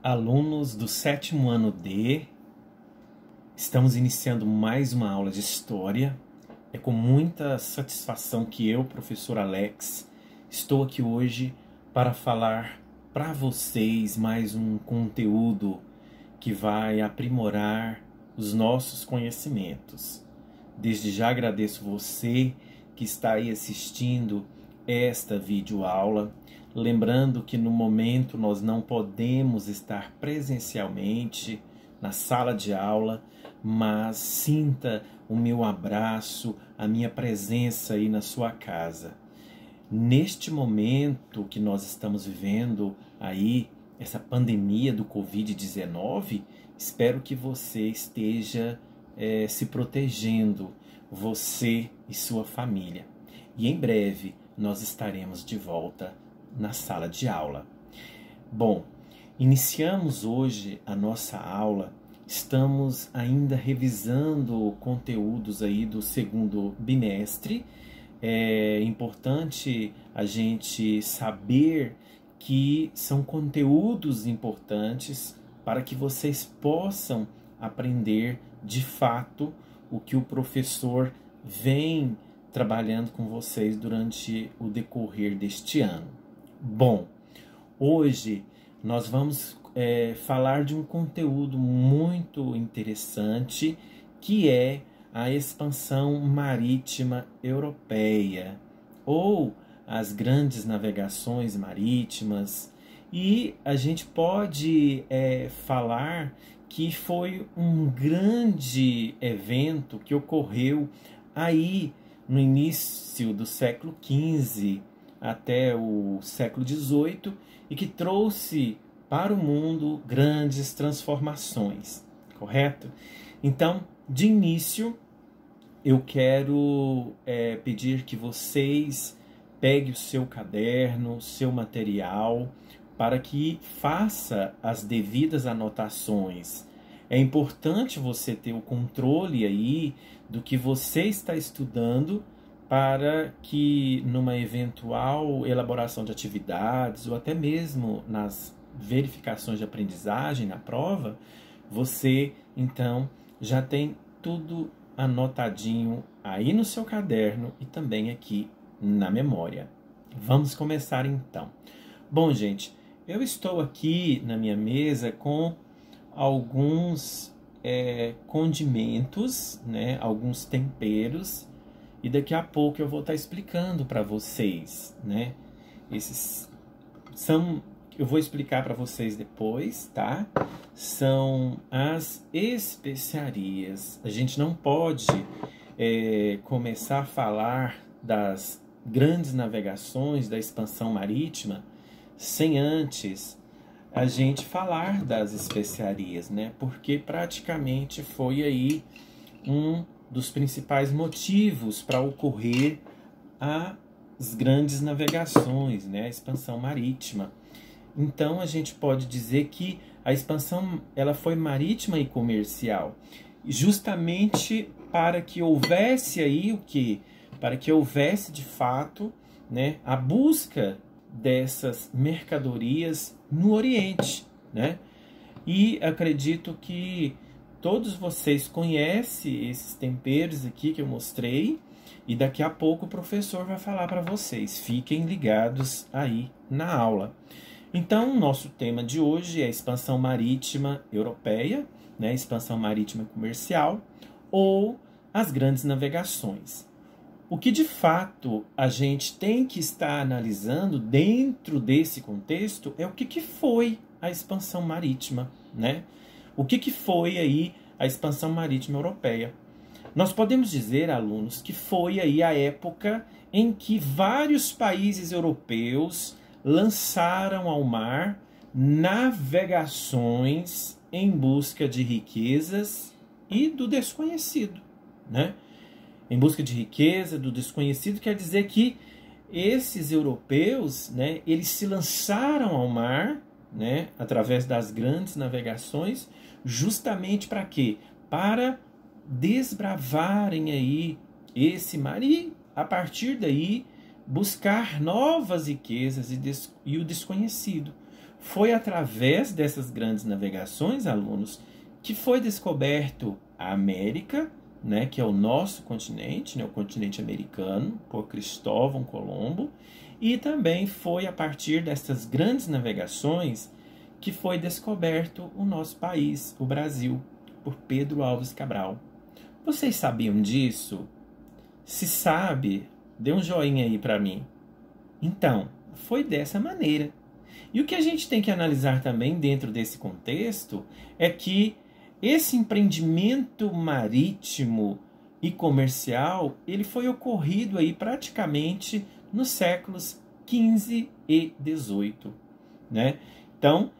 Alunos do sétimo ano D, estamos iniciando mais uma aula de História. É com muita satisfação que eu, professor Alex, estou aqui hoje para falar para vocês mais um conteúdo que vai aprimorar os nossos conhecimentos. Desde já agradeço você que está aí assistindo esta videoaula. Lembrando que no momento nós não podemos estar presencialmente na sala de aula, mas sinta o meu abraço, a minha presença aí na sua casa. Neste momento que nós estamos vivendo aí, essa pandemia do Covid-19, espero que você esteja se protegendo, você e sua família. E em breve nós estaremos de volta na sala de aula. Bom, iniciamos hoje a nossa aula. Estamos ainda revisando conteúdos aí do segundo bimestre. É importante a gente saber que são conteúdos importantes para que vocês possam aprender de fato o que o professor vem trabalhando com vocês durante o decorrer deste ano. Bom, hoje nós vamos falar de um conteúdo muito interessante, que é a expansão marítima europeia, ou as grandes navegações marítimas. E a gente pode falar que foi um grande evento que ocorreu aí no início do século XV até o século XVIII e que trouxe para o mundo grandes transformações, correto? Então, de início, eu quero pedir que vocês peguem o seu caderno, o seu material, para que faça as devidas anotações. É importante você ter o controle aí do que você está estudando, para que numa eventual elaboração de atividades ou até mesmo nas verificações de aprendizagem na prova, você então já tem tudo anotadinho aí no seu caderno e também aqui na memória. Vamos começar então. Bom, gente, eu estou aqui na minha mesa com alguns condimentos, né, alguns temperos. E daqui a pouco eu vou estar explicando para vocês, né? Eu vou explicar para vocês depois, tá? São as especiarias. A gente não pode começar a falar das grandes navegações, da expansão marítima, sem antes a gente falar das especiarias, né? Porque praticamente foi aí dos principais motivos para ocorrer as grandes navegações, né? A expansão marítima. Então a gente pode dizer que a expansão ela foi marítima e comercial, justamente para que houvesse aí o quê? Para que houvesse de fato, né, a busca dessas mercadorias no Oriente, né? E acredito que todos vocês conhecem esses temperos aqui que eu mostrei, e daqui a pouco o professor vai falar para vocês. Fiquem ligados aí na aula. Então, nosso tema de hoje é a expansão marítima europeia, né? Expansão marítima comercial, ou as grandes navegações. O que de fato a gente tem que estar analisando dentro desse contexto é o que foi a expansão marítima, né? O que foi aí a expansão marítima europeia? Nós podemos dizer, alunos, que foi aí a época em que vários países europeus lançaram ao mar navegações em busca de riquezas e do desconhecido, né? Em busca de riqueza, do desconhecido, quer dizer que esses europeus, né, eles se lançaram ao mar, né, através das grandes navegações, justamente para quê? Para desbravarem aí esse mar e, a partir daí, buscar novas riquezas e o desconhecido. Foi através dessas grandes navegações, alunos, que foi descoberto a América, né, que é o nosso continente, né, o continente americano, por Cristóvão Colombo, e também foi a partir dessas grandes navegações que foi descoberto o nosso país, o Brasil, por Pedro Álvares Cabral. Vocês sabiam disso? Se sabe, dê um joinha aí para mim. Então, foi dessa maneira. E o que a gente tem que analisar também dentro desse contexto é que esse empreendimento marítimo e comercial, ele foi ocorrido aí praticamente nos séculos XV e XVIII, né? Então,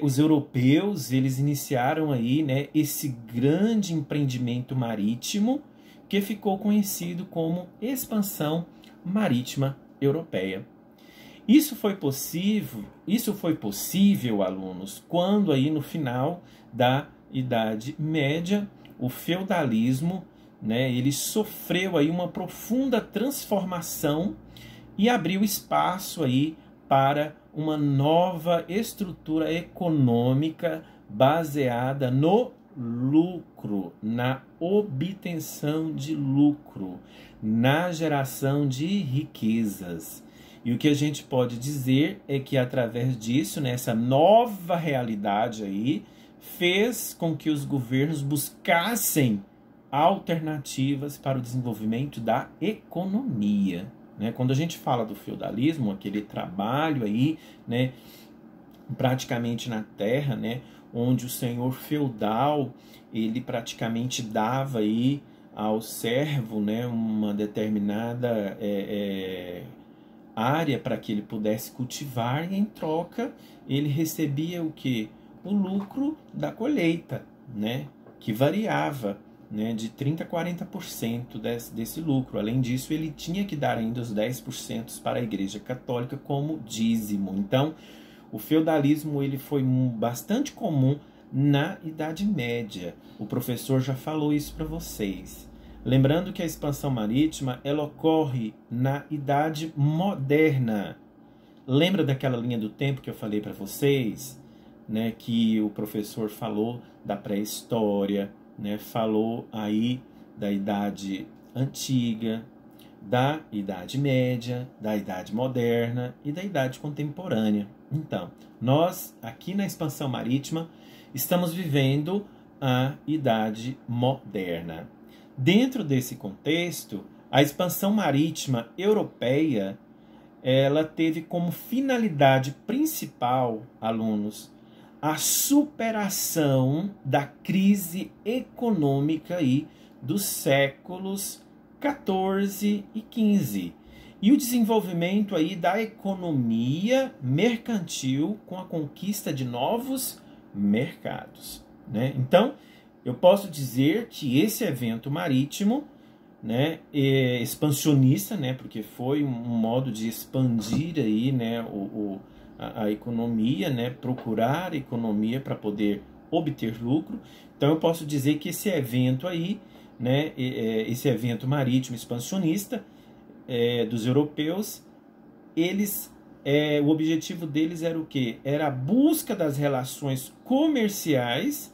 os europeus, eles iniciaram aí, né, esse grande empreendimento marítimo que ficou conhecido como expansão marítima europeia. Isso foi possível, alunos, quando aí no final da Idade Média, o feudalismo, né, ele sofreu aí uma profunda transformação e abriu espaço aí para uma nova estrutura econômica baseada no lucro, na obtenção de lucro, na geração de riquezas. E o que a gente pode dizer é que através disso, nessa nova realidade aí, fez com que os governos buscassem alternativas para o desenvolvimento da economia. Né? Quando a gente fala do feudalismo, aquele trabalho aí, né, praticamente na terra, né, onde o senhor feudal ele praticamente dava aí ao servo, né, uma determinada área para que ele pudesse cultivar, e em troca ele recebia o que? O lucro da colheita, né, que variava, né, de 30% a 40% desse lucro. Além disso, ele tinha que dar ainda os 10% para a Igreja Católica como dízimo. Então, o feudalismo ele foi bastante comum na Idade Média. O professor já falou isso para vocês. Lembrando que a expansão marítima ela ocorre na Idade Moderna. Lembra daquela linha do tempo que eu falei para vocês, né, que o professor falou da pré-história, né, falou aí da Idade Antiga, da Idade Média, da Idade Moderna e da Idade Contemporânea. Então, nós aqui na expansão marítima estamos vivendo a Idade Moderna. Dentro desse contexto, a expansão marítima europeia, ela teve como finalidade principal, alunos, a superação da crise econômica aí dos séculos 14 e 15 e o desenvolvimento aí da economia mercantil com a conquista de novos mercados, né? Então, eu posso dizer que esse evento marítimo, né, expansionista, né, porque foi um modo de expandir aí, né, a economia, né, procurar a economia para poder obter lucro. Então eu posso dizer que esse evento aí, né, esse evento marítimo expansionista dos europeus, o objetivo deles era o quê? Era a busca das relações comerciais,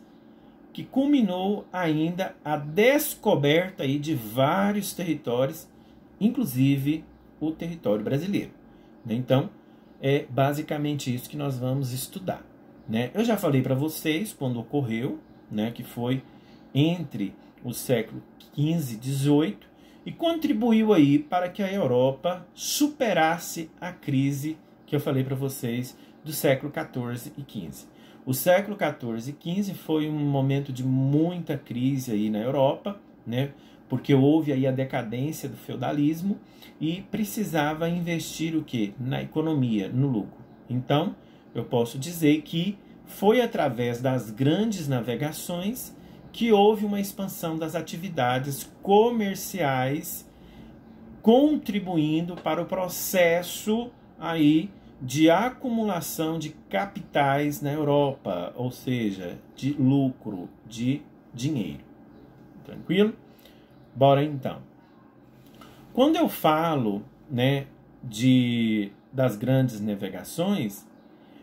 que culminou ainda a descoberta aí de vários territórios, inclusive o território brasileiro. Então, é basicamente isso que nós vamos estudar, né? Eu já falei para vocês quando ocorreu, né, que foi entre o século XV e XVIII e contribuiu aí para que a Europa superasse a crise que eu falei para vocês do século XIV e XV. O século XIV e XV foi um momento de muita crise aí na Europa, né? Porque houve aí a decadência do feudalismo e precisava investir o quê? Na economia, no lucro. Então, eu posso dizer que foi através das grandes navegações que houve uma expansão das atividades comerciais, contribuindo para o processo aí de acumulação de capitais na Europa, ou seja, de lucro, de dinheiro. Tranquilo? Bora então. Quando eu falo, né, das grandes navegações,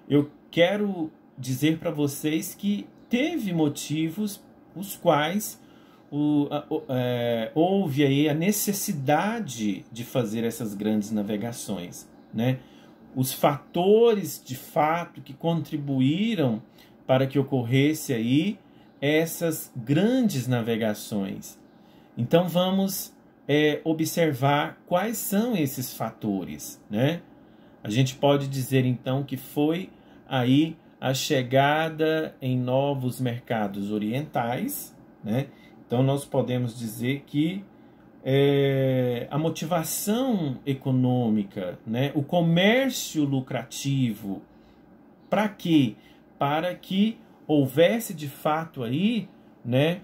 eu quero dizer para vocês que teve motivos os quais houve aí a necessidade de fazer essas grandes navegações, né? Os fatores de fato que contribuíram para que ocorresse aí essas grandes navegações. Então vamos observar quais são esses fatores, né? A gente pode dizer então que foi aí a chegada em novos mercados orientais, né? Então nós podemos dizer que a motivação econômica, né? O comércio lucrativo, para quê? Para que houvesse de fato aí, né,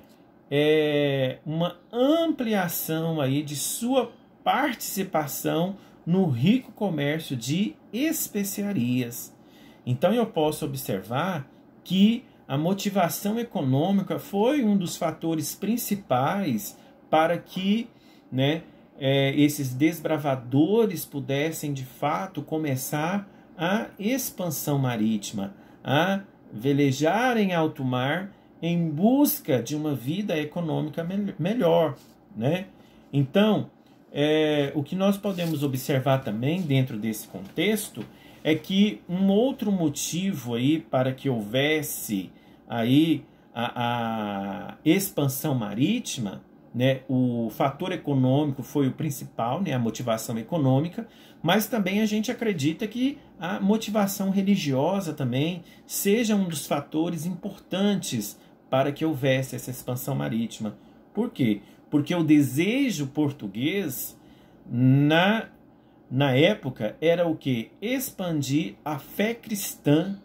uma ampliação aí de sua participação no rico comércio de especiarias. Então eu posso observar que a motivação econômica foi um dos fatores principais para que, né, esses desbravadores pudessem de fato começar a expansão marítima, a velejar em alto mar em busca de uma vida econômica melhor, né? Então, o que nós podemos observar também dentro desse contexto é que um outro motivo aí para que houvesse aí a expansão marítima, né, o fator econômico foi o principal, né, a motivação econômica, mas também a gente acredita que a motivação religiosa também seja um dos fatores importantes para que houvesse essa expansão marítima. Por quê? Porque o desejo português na época era o quê? Expandir a fé cristã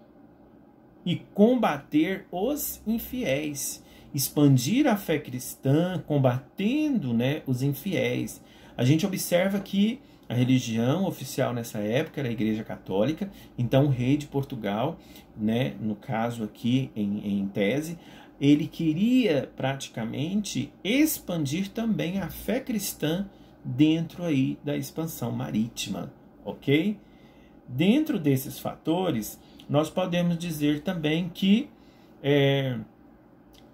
e combater os infiéis. Expandir a fé cristã, combatendo, né, os infiéis. A gente observa que a religião oficial nessa época era a Igreja Católica, então o rei de Portugal, né, no caso aqui em tese, ele queria praticamente expandir também a fé cristã dentro aí da expansão marítima, ok? Dentro desses fatores, nós podemos dizer também que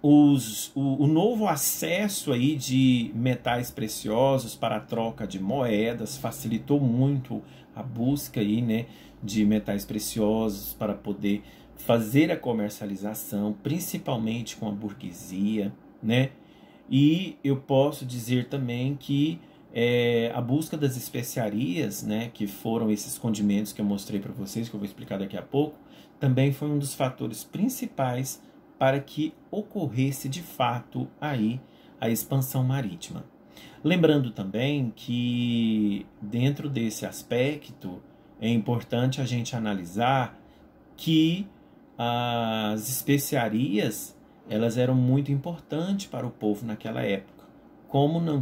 o novo acesso aí de metais preciosos para a troca de moedas facilitou muito a busca aí, né, de metais preciosos para poder fazer a comercialização, principalmente com a burguesia, né? E eu posso dizer também que a busca das especiarias, né, que foram esses condimentos que eu mostrei para vocês, que eu vou explicar daqui a pouco, também foi um dos fatores principais para que ocorresse de fato aí a expansão marítima. Lembrando também que dentro desse aspecto é importante a gente analisar que as especiarias elas eram muito importantes para o povo naquela época. Como não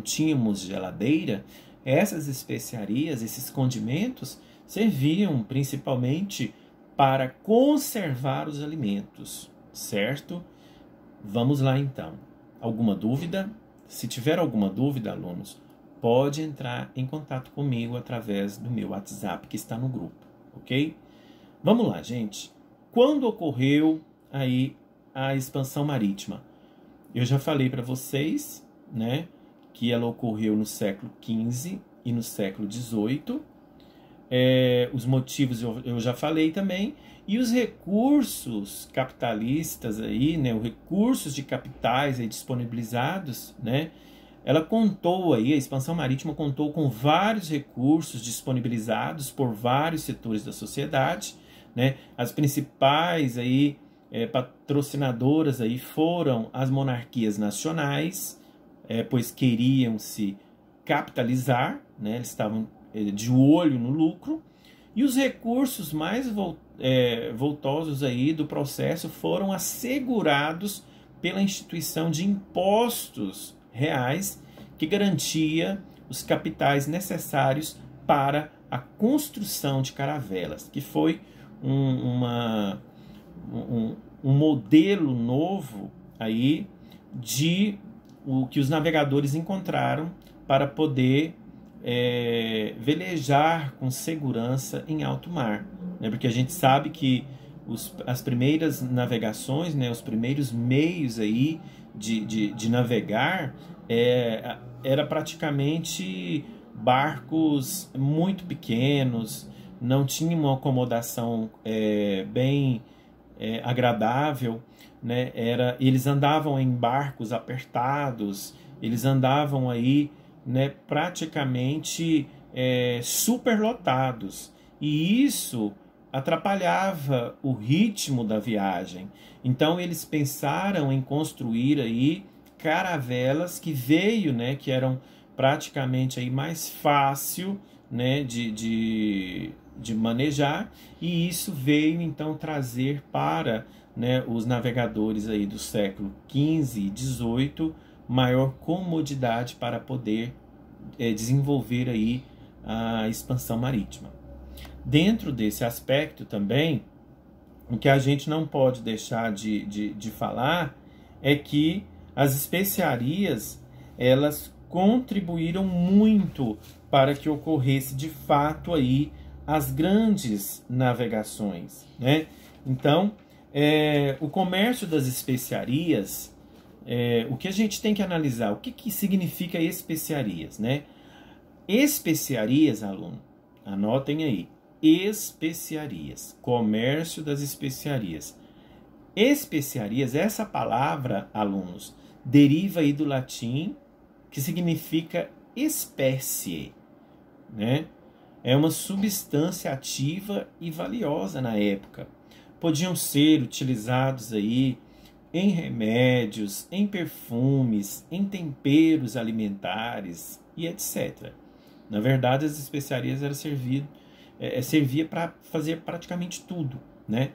tínhamos geladeira, essas especiarias, esses condimentos serviam principalmente para conservar os alimentos, certo? Vamos lá então. Alguma dúvida? Se tiver alguma dúvida, alunos, pode entrar em contato comigo através do meu WhatsApp que está no grupo, ok? Vamos lá, gente. Quando ocorreu aí a expansão marítima? Eu já falei para vocês, né, que ela ocorreu no século XV e no século XVIII. Os motivos eu já falei também. E os recursos capitalistas aí, né, os recursos de capitais aí disponibilizados, né, ela contou aí, a expansão marítima contou com vários recursos disponibilizados por vários setores da sociedade, né? As principais aí patrocinadoras aí foram as monarquias nacionais, pois queriam se capitalizar, né? Eles estavam de olho no lucro, e os recursos mais voltosos aí do processo foram assegurados pela instituição de impostos reais que garantia os capitais necessários para a construção de caravelas, que foi um modelo novo aí de o que os navegadores encontraram para poder velejar com segurança em alto mar. né? Porque a gente sabe que as primeiras navegações, né, os primeiros meios aí de navegar era praticamente barcos muito pequenos, não tinha uma acomodação bem agradável, né? Eles andavam em barcos apertados, eles andavam aí, né, praticamente superlotados, e isso atrapalhava o ritmo da viagem. Então eles pensaram em construir aí caravelas né, que eram praticamente aí mais fácil, né, de manejar, e isso veio então trazer para, né, os navegadores aí do século XV e XVIII maior comodidade para poder desenvolver aí a expansão marítima. Dentro desse aspecto também, o que a gente não pode deixar de falar é que as especiarias, elas contribuíram muito para que ocorresse de fato aí as grandes navegações, né? Então, o comércio das especiarias, o que a gente tem que analisar, o que significa especiarias, né? Especiarias, aluno, anotem aí, especiarias, comércio das especiarias. Especiarias, essa palavra, alunos, deriva aí do latim, que significa espécie, né? É uma substância ativa e valiosa na época. Podiam ser utilizados aí em remédios, em perfumes, em temperos alimentares e etc. Na verdade, as especiarias servia para fazer praticamente tudo, né?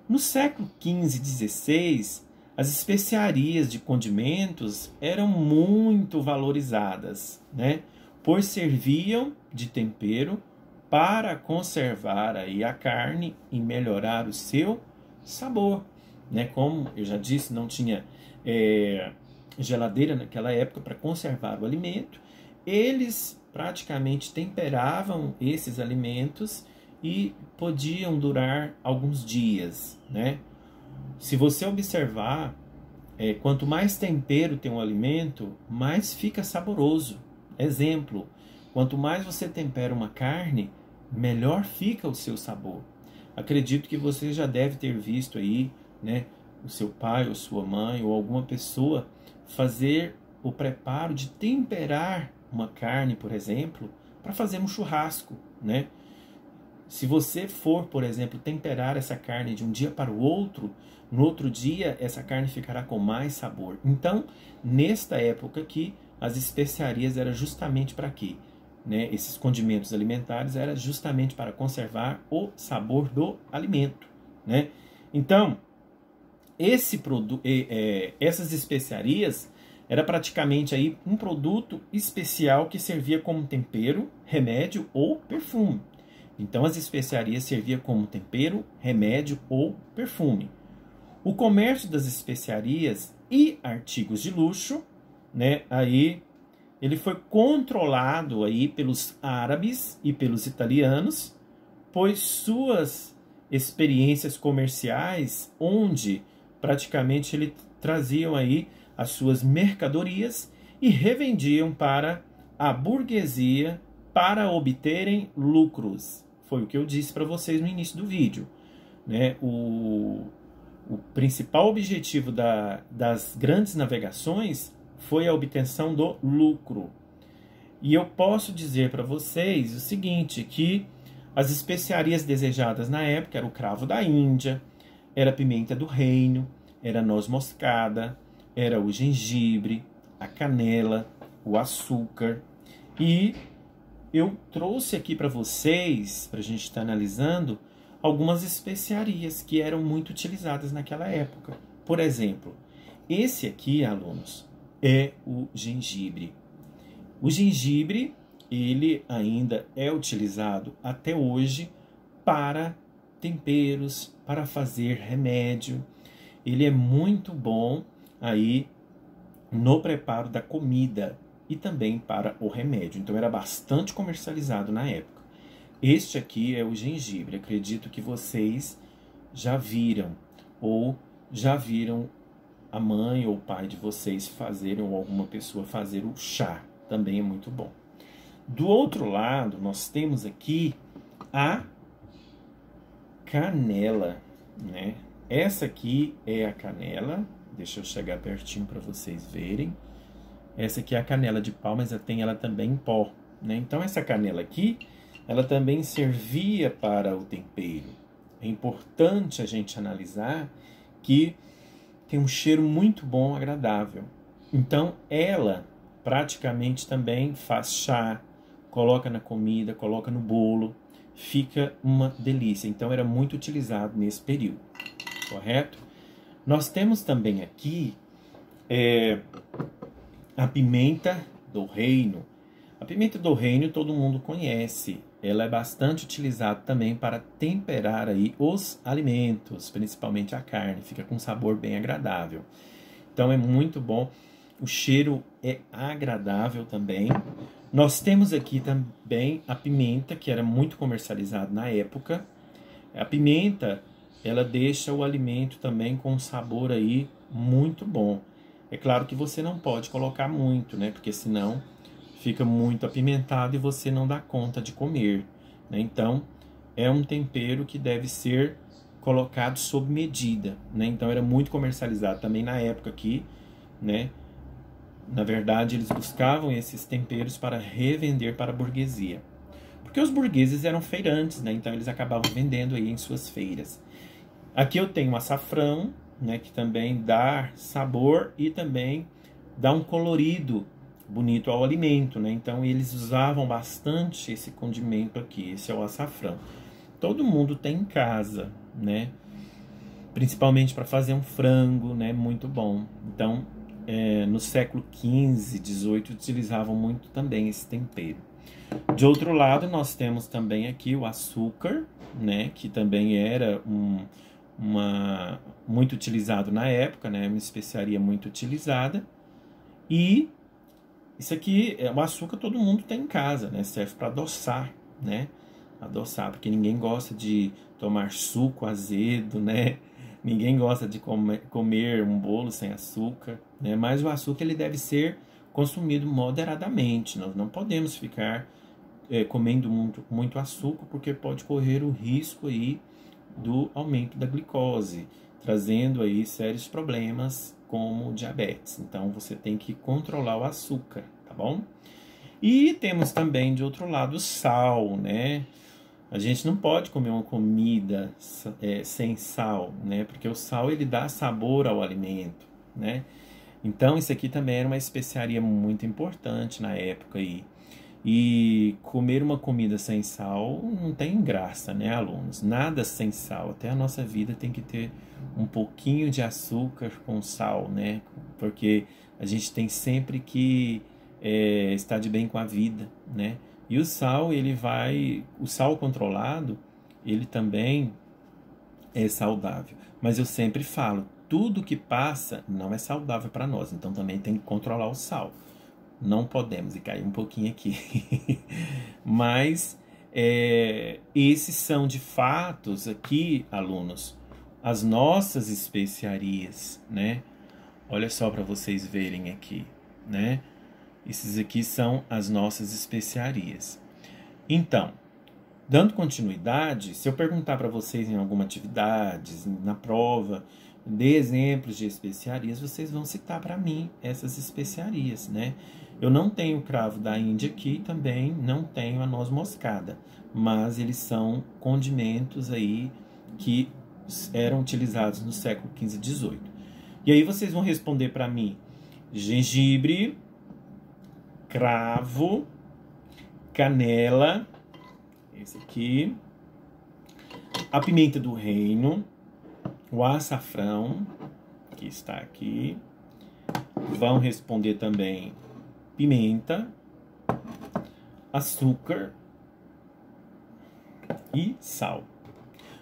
No século XV e XVI, as especiarias de condimentos eram muito valorizadas, né? Pois serviam de tempero para conservar aí a carne e melhorar o seu sabor, né? Como eu já disse, não tinha geladeira naquela época para conservar o alimento. Eles praticamente temperavam esses alimentos e podiam durar alguns dias, né? Se você observar, quanto mais tempero tem um alimento, mais fica saboroso. Exemplo, quanto mais você tempera uma carne, melhor fica o seu sabor. Acredito que você já deve ter visto aí, né, o seu pai ou sua mãe ou alguma pessoa fazer o preparo de temperar uma carne, por exemplo, para fazer um churrasco, né? Se você for, por exemplo, temperar essa carne de um dia para o outro, no outro dia essa carne ficará com mais sabor. Então, nesta época aqui, as especiarias eram justamente para quê? Né? Esses condimentos alimentares eram justamente para conservar o sabor do alimento, né? Então, essas especiarias era praticamente aí um produto especial que servia como tempero, remédio ou perfume. Então as especiarias serviam como tempero, remédio ou perfume. O comércio das especiarias e artigos de luxo, né, aí ele foi controlado aí pelos árabes e pelos italianos, pois suas experiências comerciais, onde praticamente eles traziam aí as suas mercadorias e revendiam para a burguesia para obterem lucros. Foi o que eu disse para vocês no início do vídeo, né? O principal objetivo das grandes navegações foi a obtenção do lucro. E eu posso dizer para vocês o seguinte, que as especiarias desejadas na época era o cravo da Índia, era a pimenta do reino, era a noz moscada, era o gengibre, a canela, o açúcar. E eu trouxe aqui para vocês, para a gente estar analisando, algumas especiarias que eram muito utilizadas naquela época. Por exemplo, esse aqui, alunos, é o gengibre. O gengibre, ele ainda é utilizado até hoje para temperos, para fazer remédio. Ele é muito bom aí no preparo da comida e também para o remédio. Então era bastante comercializado na época. Este aqui é o gengibre. Acredito que vocês já viram ou já viram a mãe ou o pai de vocês fazerem ou alguma pessoa fazer o chá. Também é muito bom. Do outro lado, nós temos aqui a canela, né? Essa aqui é a canela. Deixa eu chegar pertinho para vocês verem. Essa aqui é a canela de pau, mas tem ela também em pó, né? Então essa canela aqui, ela também servia para o tempero. É importante a gente analisar que tem um cheiro muito bom, agradável. Então ela praticamente também faz chá, coloca na comida, coloca no bolo, fica uma delícia. Então era muito utilizado nesse período, correto? Nós temos também aqui a pimenta do reino. A pimenta do reino todo mundo conhece. Ela é bastante utilizada também para temperar aí os alimentos, principalmente a carne. Fica com um sabor bem agradável. Então é muito bom. O cheiro é agradável também. Nós temos aqui também a pimenta, que era muito comercializada na época. A pimenta, ela deixa o alimento também com um sabor aí muito bom. É claro que você não pode colocar muito, né? Porque senão fica muito apimentado e você não dá conta de comer, né? Então, é um tempero que deve ser colocado sob medida, né? Então, era muito comercializado também na época aqui, né? Na verdade, eles buscavam esses temperos para revender para a burguesia. Porque os burgueses eram feirantes, né? Então, eles acabavam vendendo aí em suas feiras. Aqui eu tenho açafrão, né? Que também dá sabor e também dá um colorido bonito ao alimento, né? Então eles usavam bastante esse condimento aqui. Esse é o açafrão. Todo mundo tem em casa, né? Principalmente para fazer um frango, né? Muito bom. Então, no século XV, XVIII, utilizavam muito também esse tempero. De outro lado, nós temos também aqui o açúcar, né? Que também era muito utilizado na época, né? Uma especiaria muito utilizada. E isso aqui, o açúcar todo mundo tem em casa, né? Serve para adoçar, né? Adoçar, porque ninguém gosta de tomar suco azedo, né? Ninguém gosta de comer um bolo sem açúcar, né? Mas o açúcar ele deve ser consumido moderadamente. Nós não podemos ficar comendo muito açúcar, porque pode correr o risco aí do aumento da glicose, trazendo aí sérios problemas como diabetes. Então você tem que controlar o açúcar, tá bom? E temos também de outro lado o sal, né? A gente não pode comer uma comida sem sal, né? Porque o sal ele dá sabor ao alimento, né? Então isso aqui também era uma especiaria muito importante na época aí. E comer uma comida sem sal não tem graça, né, alunos? Nada sem sal. Até a nossa vida tem que ter um pouquinho de açúcar com sal, né? Porque a gente tem sempre que estar de bem com a vida, né? E o sal, o sal controlado, ele também é saudável. Mas eu sempre falo, tudo que passa não é saudável para nós. Então também tem que controlar o sal. Não podemos, e cair um pouquinho aqui. Mas esses são de fatos aqui, alunos, as nossas especiarias, né? Olha só para vocês verem aqui, né? Esses aqui são as nossas especiarias. Então, dando continuidade, se eu perguntar para vocês em alguma atividade, na prova, dê exemplos de especiarias, vocês vão citar para mim essas especiarias, né? Eu não tenho o cravo da Índia aqui, também não tenho a noz moscada, mas eles são condimentos aí que eram utilizados no século XV e XVIII. E aí vocês vão responder para mim: gengibre, cravo, canela, esse aqui, a pimenta do reino, o açafrão, que está aqui. Vão responder também pimenta, açúcar e sal.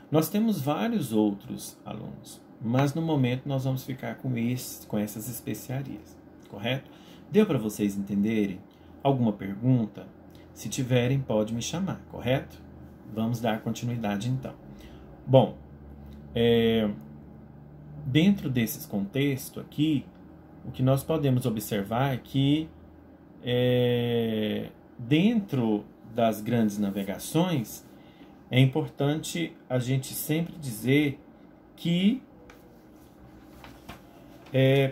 Nós temos vários outros, alunos, mas no momento nós vamos ficar com essas especiarias, correto? Deu para vocês entenderem? Alguma pergunta? Se tiverem, pode me chamar, correto? Vamos dar continuidade então. Bom, dentro desses contextos aqui, o que nós podemos observar é que dentro das grandes navegações, é importante a gente sempre dizer que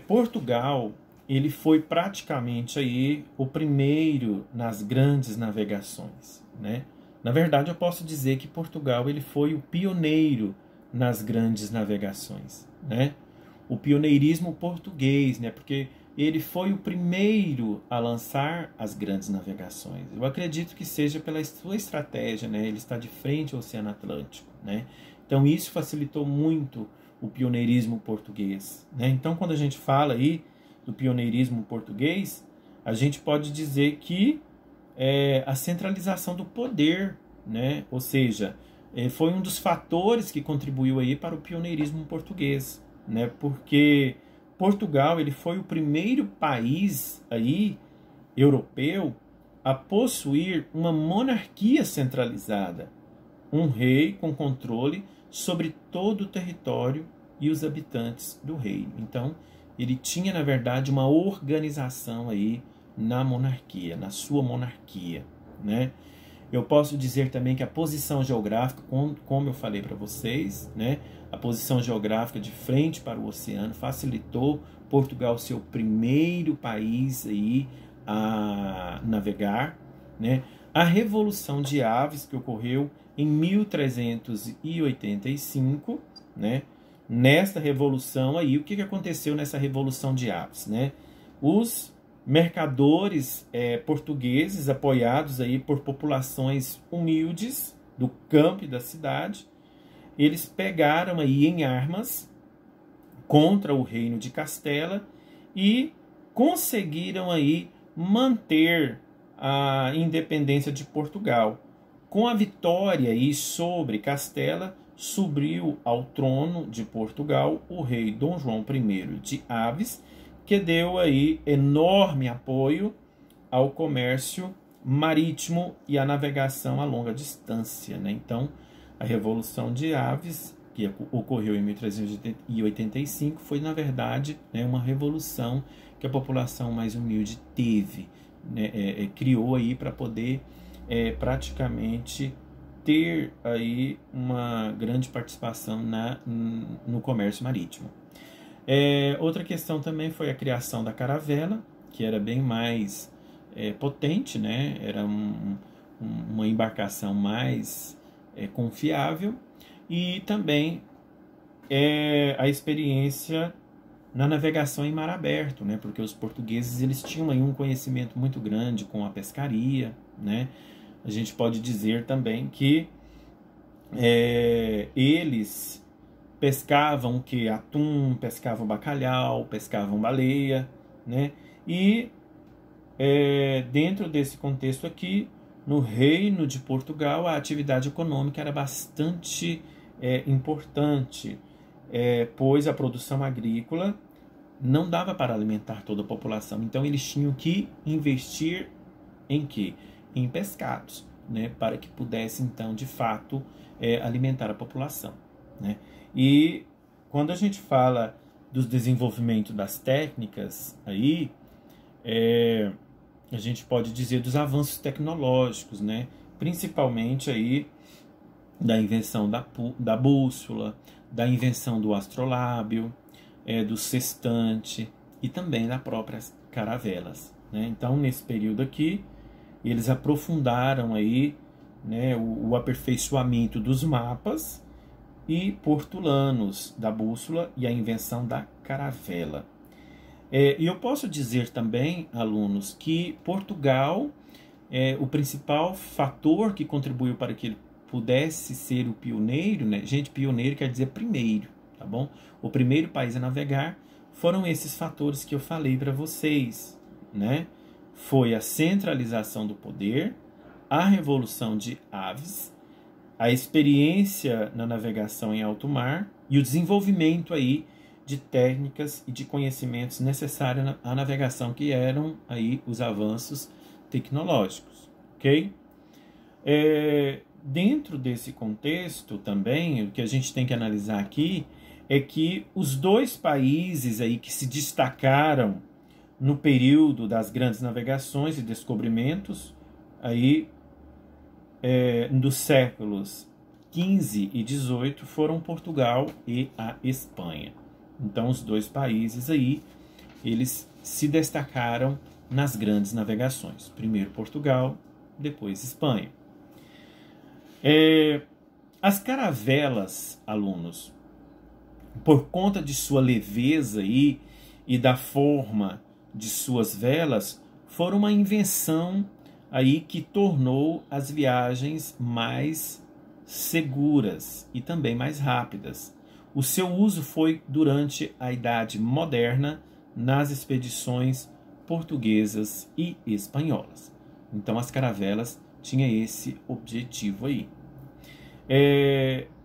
Portugal, ele foi praticamente aí o primeiro nas grandes navegações, né? Na verdade, eu posso dizer que Portugal ele foi o pioneiro nas grandes navegações, né? O pioneirismo português, né? Porque ele foi o primeiro a lançar as grandes navegações. Eu acredito que seja pela sua estratégia, né? Ele está de frente ao Oceano Atlântico, né? Então isso facilitou muito o pioneirismo português, né? Então quando a gente fala aí do pioneirismo português, a gente pode dizer que a centralização do poder, né? Ou seja, foi um dos fatores que contribuiu aí para o pioneirismo português, né? Porque Portugal ele foi o primeiro país aí europeu a possuir uma monarquia centralizada, um rei com controle sobre todo o território e os habitantes do reino. Então, ele tinha, na verdade, uma organização aí na monarquia, na sua monarquia, né? Eu posso dizer também que a posição geográfica, como eu falei para vocês, né? A posição geográfica de frente para o oceano facilitou Portugal ser o primeiro país aí a navegar, né? A Revolução de Aves, que ocorreu em 1385, né? Nesta revolução aí, o que aconteceu nessa Revolução de Aves, né? Os mercadores portugueses, apoiados aí por populações humildes do campo e da cidade, eles pegaram aí em armas contra o reino de Castela e conseguiram aí manter a independência de Portugal. Com a vitória aí sobre Castela, subiu ao trono de Portugal o rei Dom João I de Aves, que deu aí enorme apoio ao comércio marítimo e à navegação a longa distância, né? Então, a Revolução de Aves, que ocorreu em 1385, foi, na verdade, né, uma revolução que a população mais humilde teve, né? Criou aí para poder praticamente ter aí uma grande participação no comércio marítimo. Outra questão também foi a criação da caravela, que era bem mais potente, né? Era uma embarcação mais confiável, e também a experiência na navegação em mar aberto, né? Porque os portugueses eles tinham aí um conhecimento muito grande com a pescaria, né? A gente pode dizer também que eles pescavam atum, pescavam bacalhau, pescavam baleia, né? E dentro desse contexto aqui, no Reino de Portugal, a atividade econômica era bastante importante, pois a produção agrícola não dava para alimentar toda a população. Então eles tinham que investir em quê? Em pescados, né? Para que pudesse então de fato alimentar a população, né? E quando a gente fala do desenvolvimento das técnicas aí, a gente pode dizer dos avanços tecnológicos, né? Principalmente aí da invenção da bússola, da invenção do astrolábio, do sextante e também das próprias caravelas, né? Então, nesse período aqui, eles aprofundaram aí, né, o aperfeiçoamento dos mapas e portulanos da bússola e a invenção da caravela. E eu posso dizer também, alunos, que Portugal o principal fator que contribuiu para que ele pudesse ser o pioneiro, né? Gente, pioneiro quer dizer primeiro, tá bom? O primeiro país a navegar foram esses fatores que eu falei para vocês, né? Foi a centralização do poder, a Revolução de Aves, a experiência na navegação em alto mar e o desenvolvimento aí de técnicas e de conhecimentos necessários à navegação, que eram aí os avanços tecnológicos, ok? dentro desse contexto também, o que a gente tem que analisar aqui é que os dois países aí que se destacaram no período das grandes navegações e descobrimentos aí dos séculos XV e XVIII foram Portugal e a Espanha. Então, os dois países aí, eles se destacaram nas grandes navegações. Primeiro Portugal, depois Espanha. As caravelas, alunos, por conta de sua leveza aí e da forma de suas velas, foram uma invenção aí que tornou as viagens mais seguras e também mais rápidas. O seu uso foi durante a Idade Moderna nas expedições portuguesas e espanholas. Então as caravelas tinham esse objetivo aí.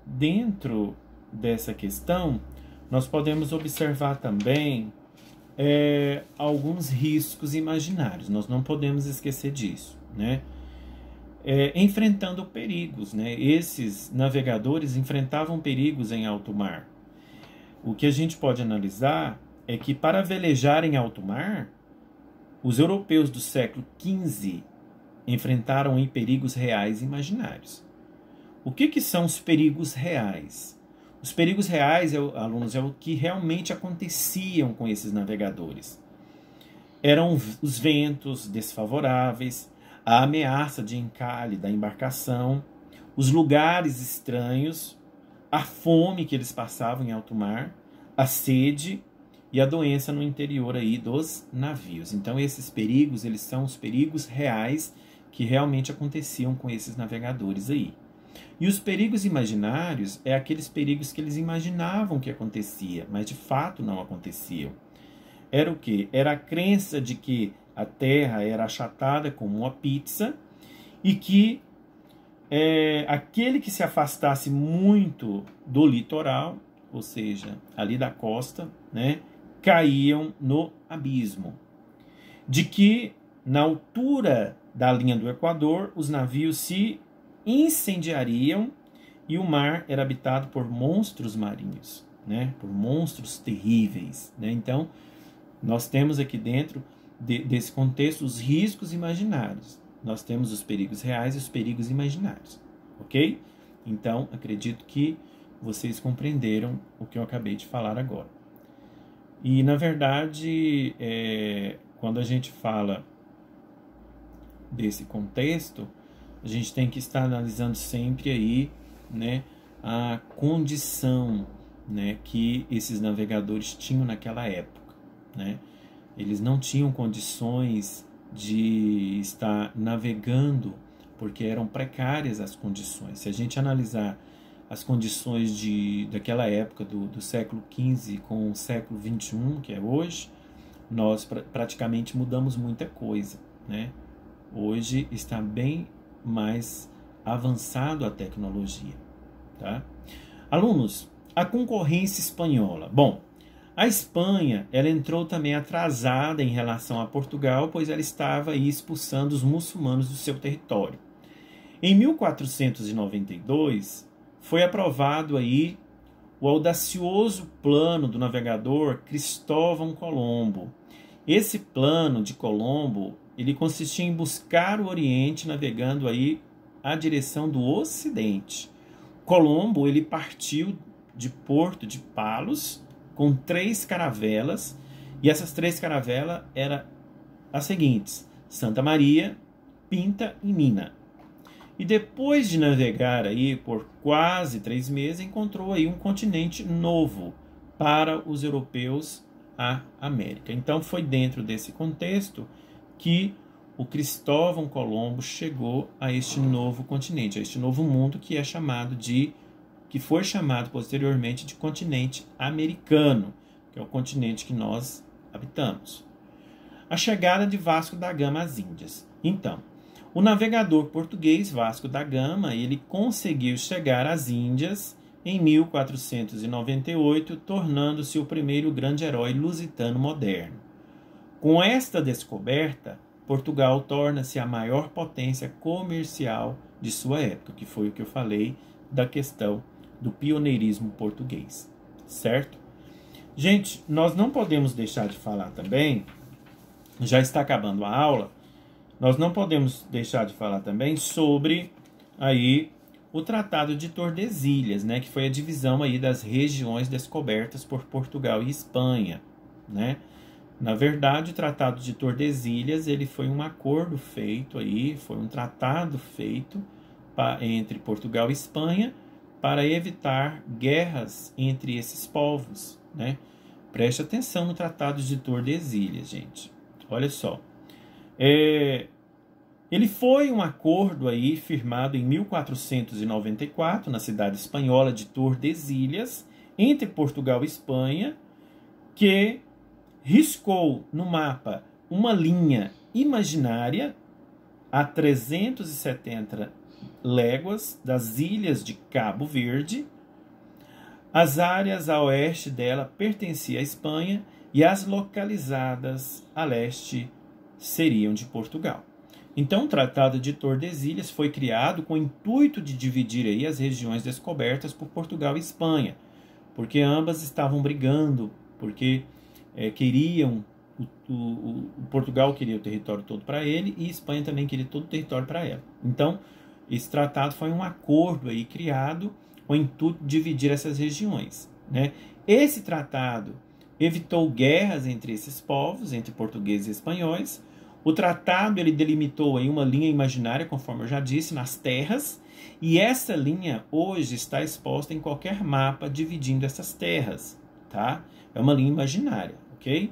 Dentro dessa questão, nós podemos observar também alguns riscos imaginários. Nós não podemos esquecer disso, né? Enfrentando perigos, né? Esses navegadores enfrentavam perigos em alto mar. O que a gente pode analisar é que para velejar em alto mar, os europeus do século XV enfrentaram em perigos reais e imaginários. O que são os perigos reais? Os perigos reais, alunos, é o que realmente aconteciam com esses navegadores. Eram os ventos desfavoráveis, a ameaça de encalhe da embarcação, os lugares estranhos, a fome que eles passavam em alto mar, a sede e a doença no interior aí dos navios. Então esses perigos, eles são os perigos reais que realmente aconteciam com esses navegadores aí. E os perigos imaginários é aqueles perigos que eles imaginavam que acontecia, mas de fato não aconteciam. Era o quê? Era a crença de que a terra era achatada como uma pizza e que aquele que se afastasse muito do litoral, ou seja, ali da costa, né, caíam no abismo. De que na altura da linha do Equador, os navios se incendiariam e o mar era habitado por monstros marinhos, né, por monstros terríveis, né? Então, nós temos aqui dentro desse contexto os riscos imaginários. Nós temos os perigos reais e os perigos imaginários, ok? Então, acredito que vocês compreenderam o que eu acabei de falar agora. E, na verdade, quando a gente fala desse contexto, a gente tem que estar analisando sempre aí, né, a condição, né, que esses navegadores tinham naquela época, né? Eles não tinham condições de estar navegando porque eram precárias as condições. Se a gente analisar as condições daquela época do século XV com o século XXI, que é hoje, nós praticamente mudamos muita coisa, né? Hoje está bem mais avançado a tecnologia, tá? Alunos, a concorrência espanhola. Bom, a Espanha, ela entrou também atrasada em relação a Portugal, pois ela estava aí expulsando os muçulmanos do seu território. Em 1492, foi aprovado aí o audacioso plano do navegador Cristóvão Colombo. Esse plano de Colombo, ele consistia em buscar o Oriente navegando aí a direção do Ocidente. Colombo, ele partiu de Porto de Palos com 3 caravelas, e essas 3 caravelas eram as seguintes: Santa Maria, Pinta e Mina. E depois de navegar aí por quase 3 meses, encontrou aí um continente novo para os europeus, a América. Então foi dentro desse contexto que o Cristóvão Colombo chegou a este novo continente, a este novo mundo que foi chamado posteriormente de continente americano, que é o continente que nós habitamos. A chegada de Vasco da Gama às Índias. Então, o navegador português Vasco da Gama, ele conseguiu chegar às Índias em 1498, tornando-se o primeiro grande herói lusitano moderno. Com esta descoberta, Portugal torna-se a maior potência comercial de sua época, que foi o que eu falei da questão do pioneirismo português, certo? Gente, nós não podemos deixar de falar também, já está acabando a aula, nós não podemos deixar de falar também sobre aí o Tratado de Tordesilhas, né, que foi a divisão aí das regiões descobertas por Portugal e Espanha, né? Na verdade, o Tratado de Tordesilhas, ele foi um acordo feito aí, foi um tratado feito entre Portugal e Espanha para evitar guerras entre esses povos, né? Preste atenção no Tratado de Tordesilhas, gente. Olha só. Ele foi um acordo aí firmado em 1494 na cidade espanhola de Tordesilhas, entre Portugal e Espanha, que riscou no mapa uma linha imaginária a 370 léguas das ilhas de Cabo Verde. As áreas a oeste dela pertenciam à Espanha e as localizadas a leste seriam de Portugal. Então, o Tratado de Tordesilhas foi criado com o intuito de dividir aí as regiões descobertas por Portugal e Espanha, porque ambas estavam brigando, porque queriam, Portugal queria o território todo para ele e Espanha também queria todo o território para ela. Então, esse tratado foi um acordo aí criado com o intuito de dividir essas regiões, né? Esse tratado evitou guerras entre esses povos, entre portugueses e espanhóis. O tratado ele delimitou aí uma linha imaginária, conforme eu já disse, nas terras, e essa linha hoje está exposta em qualquer mapa dividindo essas terras, tá? É uma linha imaginária, ok?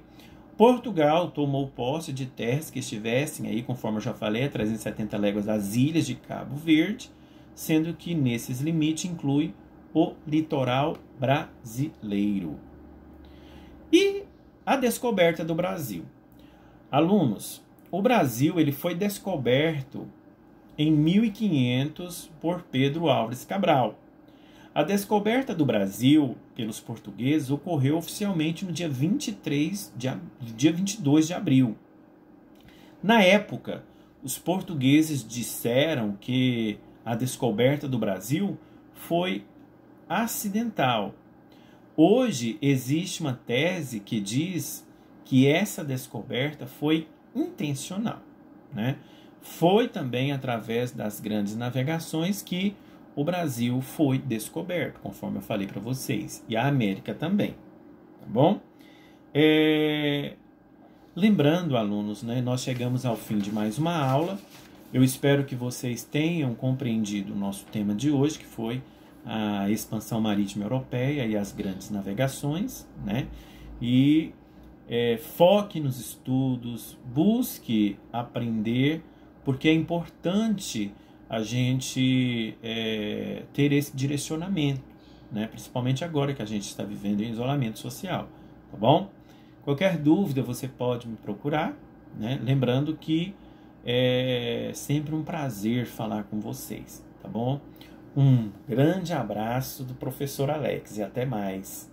Portugal tomou posse de terras que estivessem aí, conforme eu já falei, a 370 léguas das ilhas de Cabo Verde, sendo que nesses limites inclui o litoral brasileiro. E a descoberta do Brasil. Alunos, o Brasil ele foi descoberto em 1500 por Pedro Álvares Cabral. A descoberta do Brasil pelos portugueses ocorreu oficialmente no dia 22 de abril. Na época, os portugueses disseram que a descoberta do Brasil foi acidental. Hoje existe uma tese que diz que essa descoberta foi intencional, né? Foi também através das grandes navegações que o Brasil foi descoberto, conforme eu falei para vocês, e a América também, tá bom? Lembrando, alunos, né, nós chegamos ao fim de mais uma aula. Eu espero que vocês tenham compreendido o nosso tema de hoje, que foi a expansão marítima europeia e as grandes navegações, né? E foque nos estudos, busque aprender, porque é importante a gente ter esse direcionamento, né? Principalmente agora que a gente está vivendo em isolamento social, tá bom? Qualquer dúvida você pode me procurar, né? Lembrando que é sempre um prazer falar com vocês, tá bom? Um grande abraço do professor Alex e até mais.